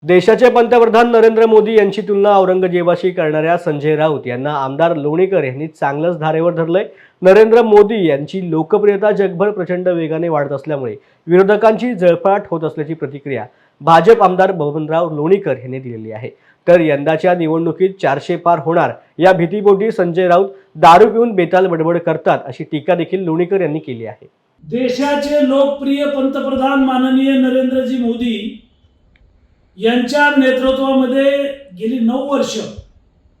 देशाचे पंतप्रधान नरेंद्र मोदी यांची तुलना औरंगजेबाशी करणाऱ्या संजय राऊत यांना आमदार लोणीकर यांनी चांगलंच धारेवर धरलंय। नरेंद्र मोदी यांची लोकप्रियता जगभर प्रचंड वेगाने वाढत असल्यामुळे विरोधकांची जळफळाट होत असल्याची प्रतिक्रिया भाजप आमदार बबनराव लोणीकर यांनी दिलेली आहे। तर यंदाच्या निवडणुकीत 400 पार होणार या भीतीपोटी संजय राऊत दारू पिऊन बेताल बडबड करतात अशी टीका देखील लोणीकर यांनी केली आहे। देशाचे लोकप्रिय पंतप्रधान माननीय नरेंद्रजी मोदी यांच्या नेतृत्वामध्ये गेली 9 वर्ष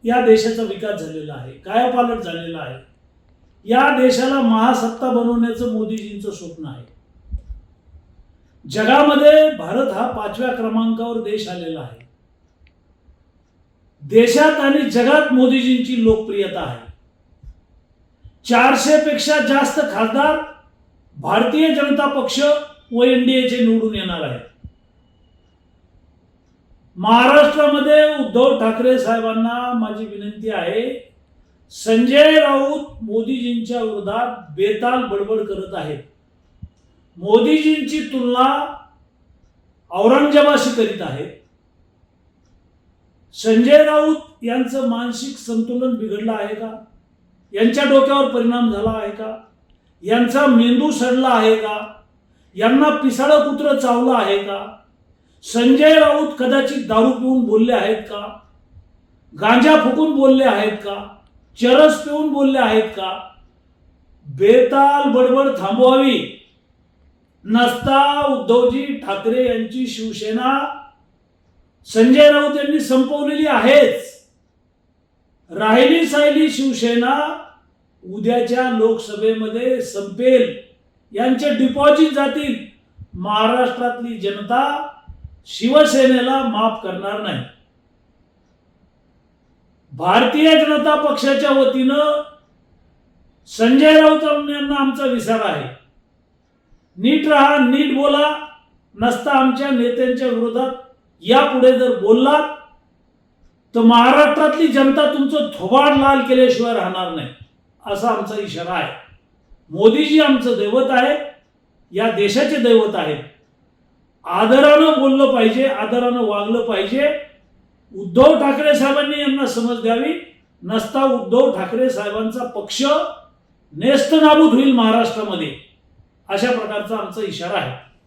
या देशाचा विकास झालेला आहे, कायापालट झालेला आहे। या देशाला महासत्ता बनवण्याचं मोदीजींचं स्वप्न आहे। जगामध्ये भारत हा 5व्या क्रमांकावर देश आलेला आहे। देशात आणि जगात मोदीजींची लोकप्रियता आहे। 400 पेक्षा जास्त खासदार भारतीय जनता पक्ष व एनडीएचे निवडून येणार आहेत। महाराष्ट्रामध्ये उद्धव ठाकरे साहेबांना माझी विनंती आहे, संजय राऊत मोदीजींच्या विरोधात बेताल बडबड करत आहेत। मोदीजींची तुलना औरंगजेबाशी करीत आहेत। संजय राऊत यांचं मानसिक संतुलन बिघडलं आहे का? यांच्या डोक्यावर परिणाम झाला आहे का? यांचा मेंदू सडला आहे का? यांना पिसाळं कुत्र चावलं आहे का? संजय राऊत कदाचित दारू पिऊन बोलले आहेत का? गांजा फुकून बोलले आहेत का? चरस पिऊन बोलले आहेत का? बेताल बडबड थांबवावी। नसता उद्धवजी ठाकरे यांची शिवसेना संजय राऊत यांनी संपवलेली आहेच। राहिली साहिली शिवसेना उद्याच्या लोकसभेमध्ये संपेल। यांचे डिपॉझिट जातील। महाराष्ट्रातली जनता शिवसेनेला माफ करणार नाही। भारतीय जनता पक्षाच्या वतीनं संजय राऊत यांना आमचा विचार आहे, नीट राहा, नीट बोला। नसता आमच्या नेत्यांच्या विरोधात यापुढे जर बोललात तर महाराष्ट्रातली जनता तुमचं थोबाड लाल केल्याशिवाय राहणार नाही, असा आमचा इशारा आहे। मोदीजी आमचं दैवत आहे, या देशाचे दैवत आहे। आदरानं बोललं पाहिजे, आदरानं वागलं पाहिजे। उद्धव ठाकरे साहेबांनी यांना समज द्यावी। नसता उद्धव ठाकरे साहेबांचा पक्ष नेस्तनाबूत होईल महाराष्ट्रामध्ये, अशा प्रकारचा आमचा इशारा आहे।